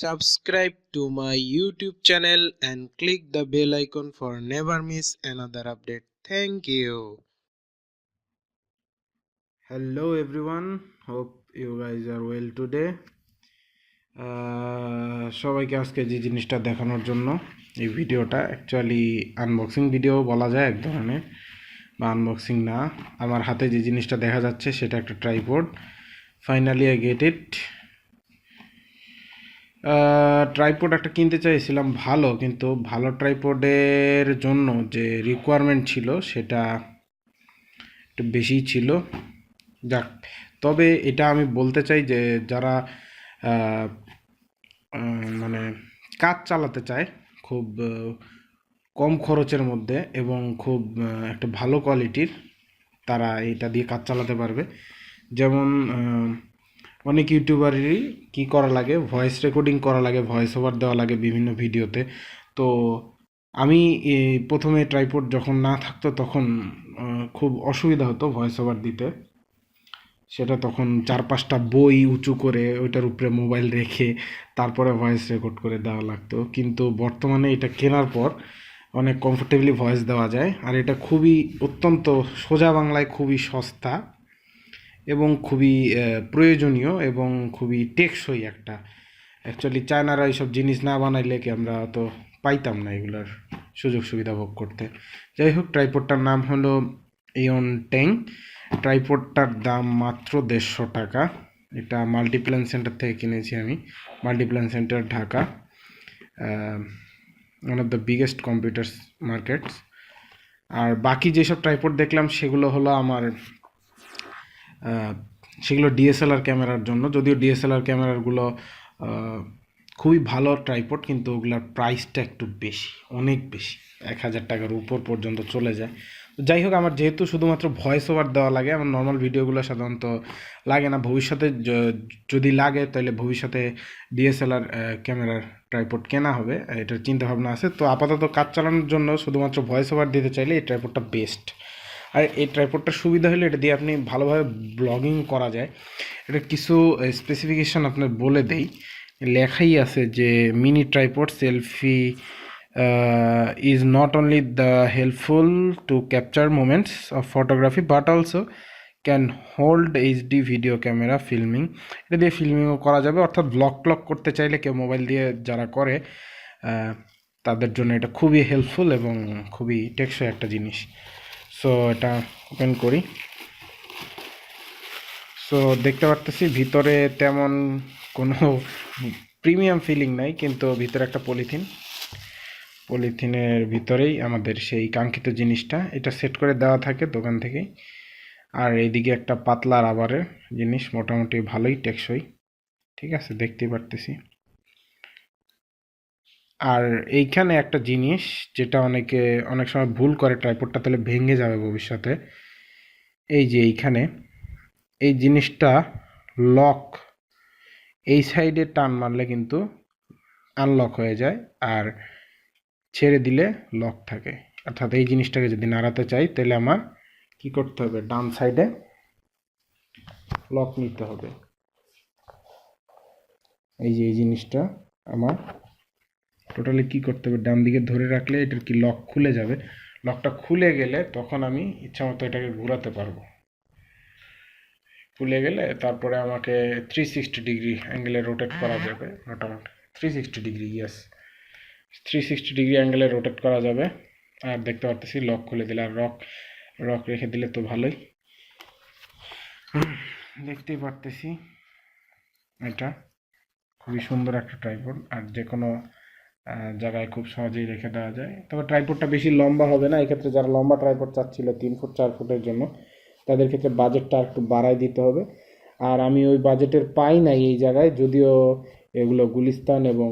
subscribe to my YouTube channel and click the bell icon for never miss another update. Thank you. Hello everyone, hope you guys are well today. সবাইকে আজকে যে জিনিসটা দেখানোর জন্য এই ভিডিওটা actually unboxing video বলা যায় এক ধরনের, বা আনবক্সিং না। আমার হাতে যে জিনিসটা দেখা যাচ্ছে সেটা একটা tripod. Finally I get it. Tripod একটা কিনতে চাইছিলাম ভালো, কিন্তু ভালো ট্রাইপডের জন্য যে রিকোয়ারমেন্ট ছিল সেটা একটু বেশি ছিল। যাক, তবে এটা আমি বলতে চাই যে যারা মানে কাজ চালাতে চায় খুব কম খরচের মধ্যে এবং খুব একটা ভালো কোয়ালিটির, তারা এটা দিয়ে কাজ চালাতে পারবে। যেমন অনেক ইউটিউবারেরই কী করা লাগে, ভয়েস রেকর্ডিং করা লাগে, ভয়েস ওভার দেওয়া লাগে বিভিন্ন ভিডিওতে। তো আমি প্রথমে ট্রাইপড যখন না থাকতো তখন খুব অসুবিধা হতো ভয়েস ওভার দিতে। সেটা তখন 4-5টা বই উঁচু করে ওইটার উপরে মোবাইল রেখে তারপরে ভয়েস রেকর্ড করে দেওয়া লাগতো। কিন্তু বর্তমানে এটা কেনার পর অনেক কমফোর্টেবলি ভয়েস দেওয়া যায়, আর এটা খুবই অত্যন্ত সোজা বাংলায় খুবই সস্তা এবং খুবই প্রয়োজনীয় এবং খুবই টেকসই একটা। অ্যাকচুয়ালি চায়নারা এইসব জিনিস না বানাইলে কি আমরা তো পাইতাম না এগুলোর সুযোগ সুবিধা ভোগ করতে। যাই হোক, ট্রাইপডটার নাম হলো ইয়ন ট্যাং। ট্রাইপডটার দাম মাত্র 150 টাকা। এটা মাল্টিপ্ল্যান সেন্টার থেকে কিনেছি আমি, Multiplan Center Dhaka, one of the biggest computers markets. আর বাকি যেসব ট্রাইপড দেখলাম সেগুলো হলো সেগুলো ডিএসএলআর ক্যামেরার জন্য। যদিও ডিএসএলআর ক্যামেরাগুলো খুবই ভালো ট্রাইপড, কিন্তু ওগুলোর প্রাইসটা একটু বেশি, অনেক বেশি, 1000 টাকার উপর পর্যন্ত চলে যায়। যাই হোক, আমার যেহেতু শুধুমাত্র ভয়েস ওভার দেওয়া লাগে, আমার নর্মাল ভিডিওগুলো সাধারণত লাগে না। ভবিষ্যতে যদি লাগে তাহলে ভবিষ্যতে ডিএসএলআর ক্যামেরার ট্রাইপড কেনা হবে, এটার চিন্তাভাবনা আছে। তো আপাতত কাজ চালানোর জন্য শুধুমাত্র ভয়েস ওভার দিতে চাইলে এই ট্রাইপডটা বেস্ট। আর এই ট্রাইপডটার সুবিধা হলো এটা দিয়ে আপনি ভালোভাবে ব্লগিং করা যায়। এটা কিছু স্পেসিফিকেশান আপনার বলে দেই, লেখাই আছে যে mini tripod selfie is not only the helpful to capture moments of photography but also can hold HD video camera filming। এটা দিয়ে ফিল্মিংও করা যাবে, অর্থাৎ ব্লগ করতে চাইলে কেউ মোবাইল দিয়ে যারা করে তাদের জন্য এটা খুবই হেল্পফুল এবং খুবই টেকসই একটা জিনিস। সো এটা ওপেন করি। সো দেখতে পারতেছি ভিতরে তেমন কোনো প্রিমিয়াম ফিলিং নাই, কিন্তু ভিতরে একটা পলিথিনের ভিতরেই আমাদের সেই কাঙ্ক্ষিত জিনিসটা এটা সেট করে দেওয়া থাকে দোকান থেকেই। আর এইদিকে একটা পাতলা রাবারের জিনিস, মোটামুটি ভালোই টেকসই, ঠিক আছে, দেখতেই পারতেছি। আর এইখানে একটা জিনিস যেটা অনেক সময় ভুল করে, ট্রাইপডটা তাহলে ভেঙে যাবে ভবিষ্যতে। এই যে এইখানে এই জিনিসটা লক, এই সাইডে টান মারলে কিন্তু আনলক হয়ে যায়, আর ছেড়ে দিলে লক থাকে। অর্থাৎ এই জিনিসটাকে যদি নাড়াতে চাই তাহলে আমার কি করতে হবে, ডান সাইডে লক নিতে হবে। এই যে এই জিনিসটা আমার টোটালি কি করতে হবে, ডান দিকে ধরে রাখলে এটার কি লক খুলে যাবে। লকটা খুলে গেলে তখন আমি ইচ্ছা মতো এটাকে ঘোরাতে পারবো। খুলে গেলে তারপরে আমাকে 360 ডিগ্রি অ্যাঙ্গেলে রোটেট করা যাবে, মোটামুটি 360 ডিগ্রি, ইয়েস 360 ডিগ্রি অ্যাঙ্গেলে রোটেট করা যাবে। আর দেখতে পারতেছি লক খুলে দিলে, আর রক রেখে দিলে তো ভালোই। দেখতেই পারতেছি এটা খুবই সুন্দর একটা ট্রাইপড, আর যে কোনো জায়গায় খুব সহজেই রেখে দেওয়া যায়। তবে ট্রাইপডটা বেশি লম্বা হবে না, এক্ষেত্রে যারা লম্বা ট্রাইপড চাচ্ছিল 3 ফুট 4 ফুটের জন্য, তাদের ক্ষেত্রে বাজেটটা একটু বাড়াই দিতে হবে। আর আমি ওই বাজেটের পাই নাই এই জায়গায়, যদিও এগুলো গুলিস্তান এবং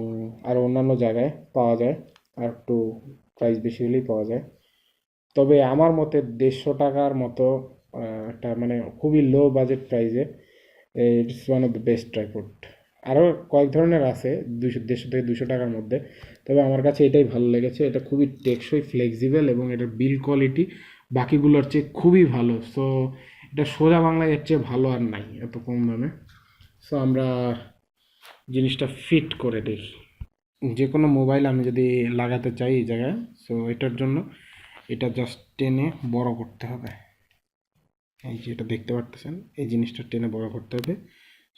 আরও অন্যান্য জায়গায় পাওয়া যায়, আর একটু প্রাইস বেশি হলেই পাওয়া যায়। তবে আমার মতে 150 টাকার মতো একটা মানে খুবই লো বাজেট প্রাইসে it's one of the best tripod. আরও কয়েক ধরনের আছে 150 থেকে 200 টাকার মধ্যে, তবে আমার কাছে এটাই ভালো লেগেছে। এটা খুবই টেকসই, ফ্লেক্সিবল এবং এটার বিল কোয়ালিটি বাকিগুলোর চেয়ে খুবই ভালো। সো এটা সোজা বাংলায় এর চেয়ে ভালো আর নাই এত কম দামে। সো আমরা জিনিসটা ফিট করে দেখি। যে কোনো মোবাইল আমি যদি লাগাতে চাই এই জায়গায়, সো এটার জন্য এটা জাস্ট টেনে বড় করতে হবে। এই যে এটা দেখতে পারতেছেন, এই জিনিসটা টেনে বড় করতে হবে।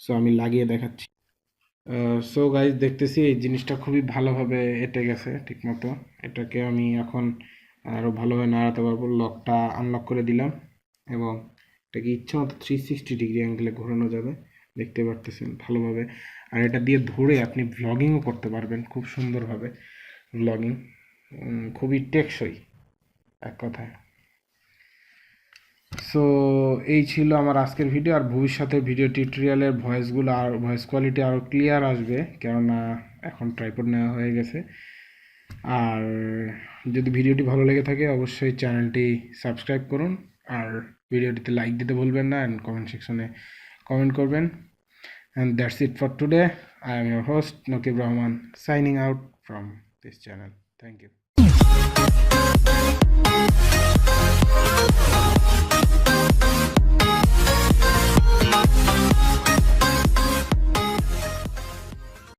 সো আমি লাগিয়ে দেখাচ্ছি। সো গাইজ, দেখতেছি এই জিনিসটা খুবই ভালোভাবে এঁটে গেছে ঠিকমতো। এটাকে আমি এখন আরও ভালোভাবে নাড়াতে পারবো। লকটা আনলক করে দিলাম এবং এটাকে ইচ্ছা মতো 360 ডিগ্রি অ্যাঙ্গেলে ঘোরানো যাবে, দেখতে পারতেছেন ভালোভাবে। আর এটা দিয়ে ধরে আপনি ভ্লগিংও করতে পারবেন খুব সুন্দরভাবে। ভ্লগিং খুবই টেকসই এক কথায়। সো এই ছিল আমার আজকের ভিডিও। আর ভবিষ্যতে ভিডিও টিউটোরিয়ালের ভয়েসগুলো আর ভয়েস কোয়ালিটি আরও ক্লিয়ার আসবে, কেননা এখন ট্রাইপড নেওয়া হয়ে গেছে। আর যদি ভিডিওটি ভালো লেগে থাকে অবশ্যই চ্যানেলটি সাবস্ক্রাইব করুন, আর ভিডিওটিতে লাইক দিতে ভুলবেন না, অ্যান্ড কমেন্ট সেকশনে কমেন্ট করবেন। And that's it for today. I am your host Nakib Rahman, signing out from this channel. Thank you.